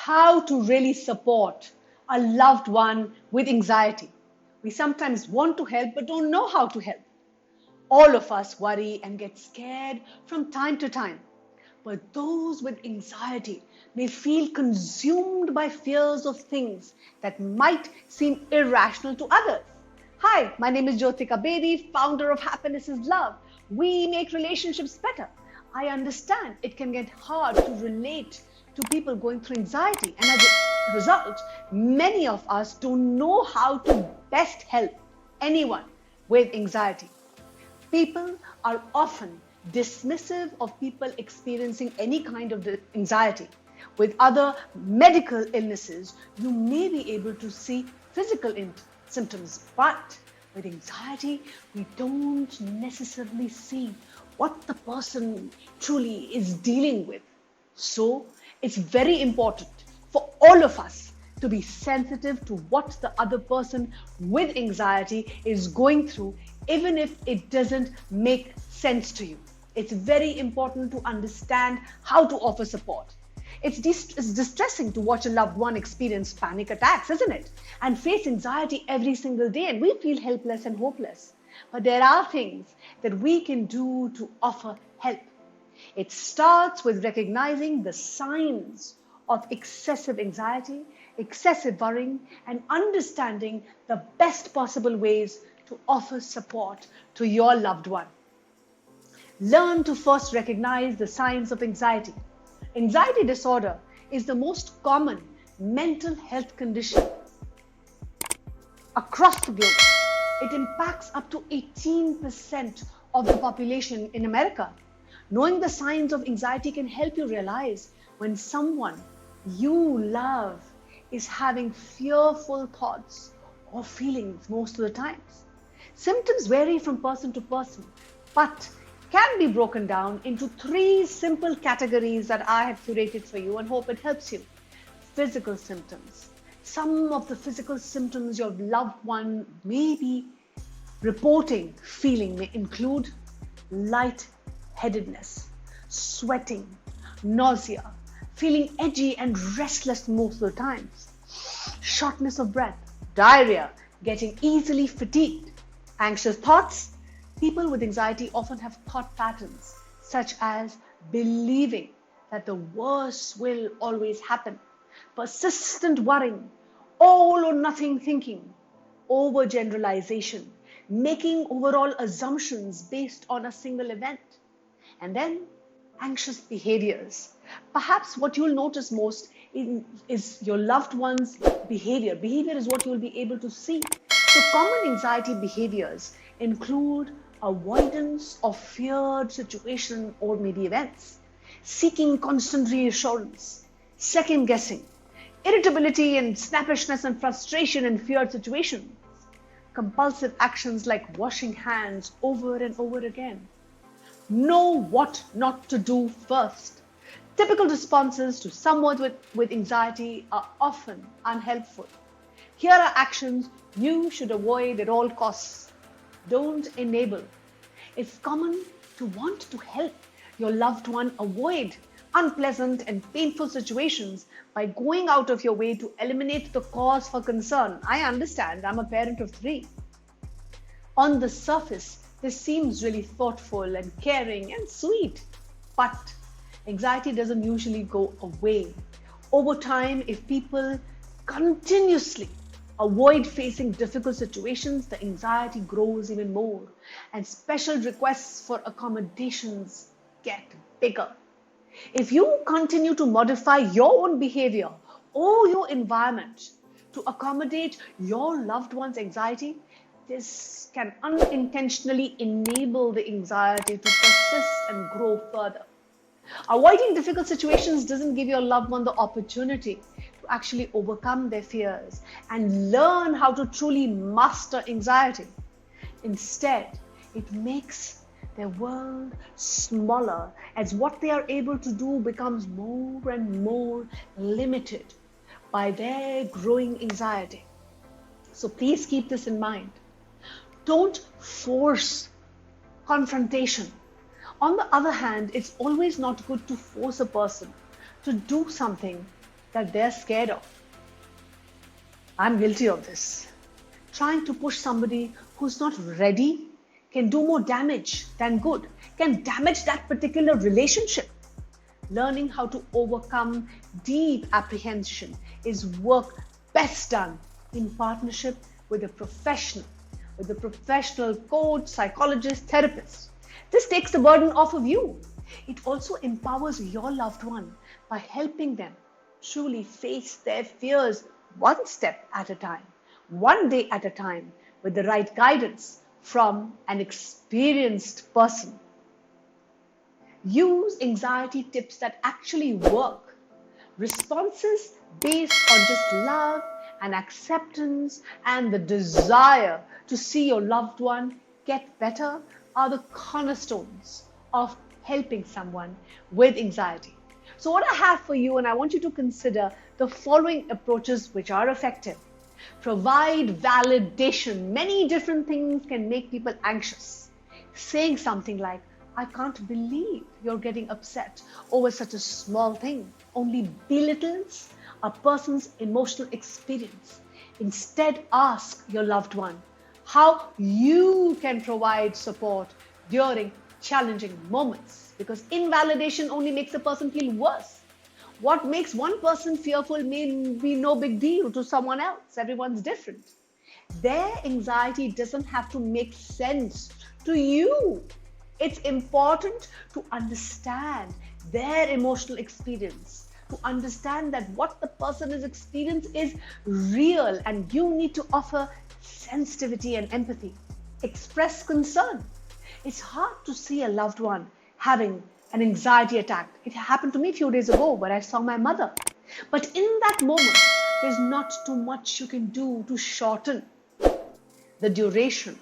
how to really support a loved one with anxiety. We sometimes want to help but don't know how to help. All of us worry and get scared from time to time. But those with anxiety may feel consumed by fears of things that might seem irrational to others. Hi, my name is Jyotika Bedi, founder of Happiness is Love. We make relationships better. I understand it can get hard to relate to people going through anxiety, and as a result, many of us don't know how to best help anyone with anxiety. People are often dismissive of people experiencing any kind of anxiety. With other medical illnesses, you may be able to see physical symptoms, but with anxiety, we don't necessarily see what the person truly is dealing with. So, it's very important for all of us to be sensitive to what the other person with anxiety is going through, even if it doesn't make sense to you. It's very important to understand how to offer support. It's distressing to watch a loved one experience panic attacks, isn't it? And face anxiety every single day, and we feel helpless and hopeless. But there are things that we can do to offer help. It starts with recognizing the signs of excessive anxiety, excessive worrying, and understanding the best possible ways to offer support to your loved one. Learn to first recognize the signs of anxiety. Anxiety disorder is the most common mental health condition across the globe. It impacts up to 18% of the population in America. Knowing the signs of anxiety can help you realize when someone you love is having fearful thoughts or feelings most of the times. Symptoms vary from person to person, but can be broken down into 3 simple categories that I have curated for you and hope it helps you. Physical symptoms. Some of the physical symptoms your loved one may be reporting feeling may include lightheadedness, sweating, nausea, feeling edgy and restless most of the times, shortness of breath, diarrhea, getting easily fatigued, anxious thoughts. People with anxiety often have thought patterns such as believing that the worst will always happen, persistent worrying, all or nothing thinking, overgeneralization, making overall assumptions based on a single event, and then anxious behaviors. Perhaps what you'll notice most is your loved one's behavior. Behavior is what you'll be able to see. So common anxiety behaviors include avoidance of feared situation or maybe events, seeking constant reassurance, second guessing, irritability and snappishness and frustration in feared situations, compulsive actions like washing hands over and over again. Know what not to do first. Typical responses to someone with anxiety are often unhelpful. Here are actions you should avoid at all costs. Don't enable. It's common to want to help your loved one avoid unpleasant and painful situations by going out of your way to eliminate the cause for concern. I understand, I'm a parent of 3. On the surface, this seems really thoughtful and caring and sweet, but anxiety doesn't usually go away. Over time, if people continuously avoid facing difficult situations, the anxiety grows even more, and special requests for accommodations get bigger. If you continue to modify your own behavior or your environment to accommodate your loved one's anxiety, this can unintentionally enable the anxiety to persist and grow further. Avoiding difficult situations doesn't give your loved one the opportunity to actually overcome their fears and learn how to truly master anxiety. Instead, it makes their world smaller as what they are able to do becomes more and more limited by their growing anxiety. So please keep this in mind. Don't force confrontation. On the other hand, it's always not good to force a person to do something that they're scared of. I'm guilty of this. Trying to push somebody who's not ready can do more damage than good, can damage that particular relationship. Learning how to overcome deep apprehension is work best done in partnership with a professional coach, psychologist, therapist. This takes the burden off of you. It also empowers your loved one by helping them truly face their fears one step at a time, one day at a time, with the right guidance from an experienced person. Use anxiety tips that actually work. Responses based on just love and acceptance and the desire to see your loved one get better are the cornerstones of helping someone with anxiety. So what I have for you, and I want you to consider the following approaches which are effective. Provide validation. Many different things can make people anxious. Saying something like, I can't believe you're getting upset over such a small thing, only belittles a person's emotional experience. Instead, ask your loved one how you can provide support during challenging moments, because invalidation only makes a person feel worse. What makes one person fearful may be no big deal to someone else. Everyone's different. Their anxiety doesn't have to make sense to you. It's important to understand their emotional experience, to understand that what the person is experiencing is real, and you need to offer sensitivity and empathy. Express concern. It's hard to see a loved one having an anxiety attack. It happened to me a few days ago where I saw my mother. But in that moment, there's not too much you can do to shorten the duration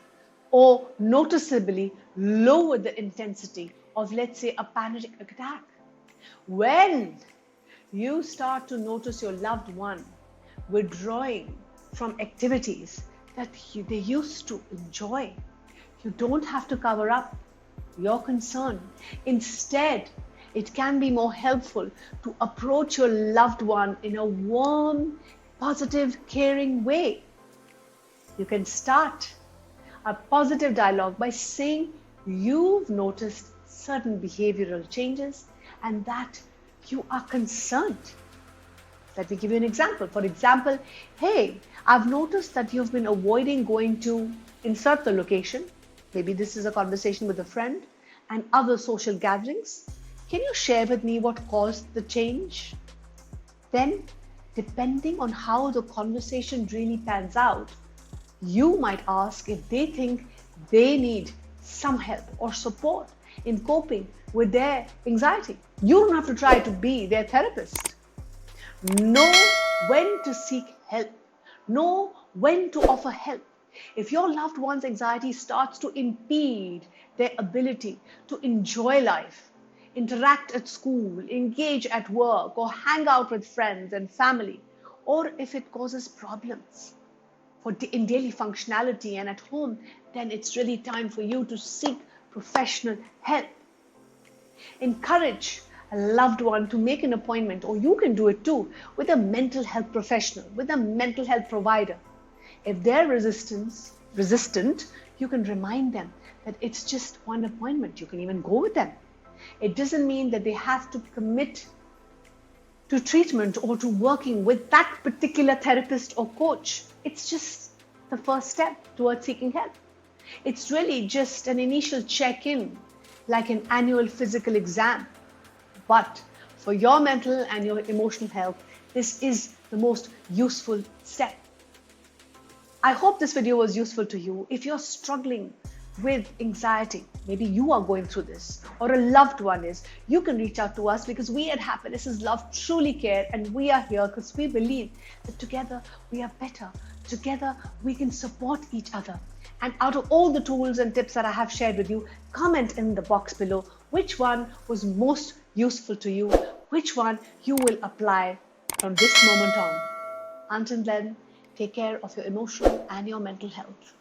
or noticeably lower the intensity of, let's say, a panic attack. When you start to notice your loved one withdrawing from activities that they used to enjoy, you don't have to cover up your concern. Instead, it can be more helpful to approach your loved one in a warm, positive, caring way. You can start a positive dialogue by saying you've noticed certain behavioral changes and that you are concerned. Let me give you an example. For example, hey, I've noticed that you've been avoiding going to insert the location. Maybe this is a conversation with a friend and other social gatherings. Can you share with me what caused the change? Then, depending on how the conversation really pans out, you might ask if they think they need some help or support in coping with their anxiety. You don't have to try to be their therapist. Know when to seek help. Know when to offer help. If your loved one's anxiety starts to impede their ability to enjoy life, interact at school, engage at work, or hang out with friends and family, or if it causes problems in daily functionality and at home, then it's really time for you to seek professional help. Encourage a loved one to make an appointment, or you can do it too, with a mental health professional, with a mental health provider. If they're resistant, you can remind them that it's just one appointment. You can even go with them. It doesn't mean that they have to commit to treatment or to working with that particular therapist or coach. It's just the first step towards seeking help. It's really just an initial check-in, like an annual physical exam. But for your mental and your emotional health, this is the most useful step. I hope this video was useful to you. If you're struggling with anxiety, maybe you are going through this, or a loved one is, you can reach out to us, because we at Happiness is Love truly care, and we are here because we believe that together we are better. Together we can support each other. And out of all the tools and tips that I have shared with you, comment in the box below which one was most useful to you, which one you will apply from this moment on. Until then, take care of your emotional and your mental health.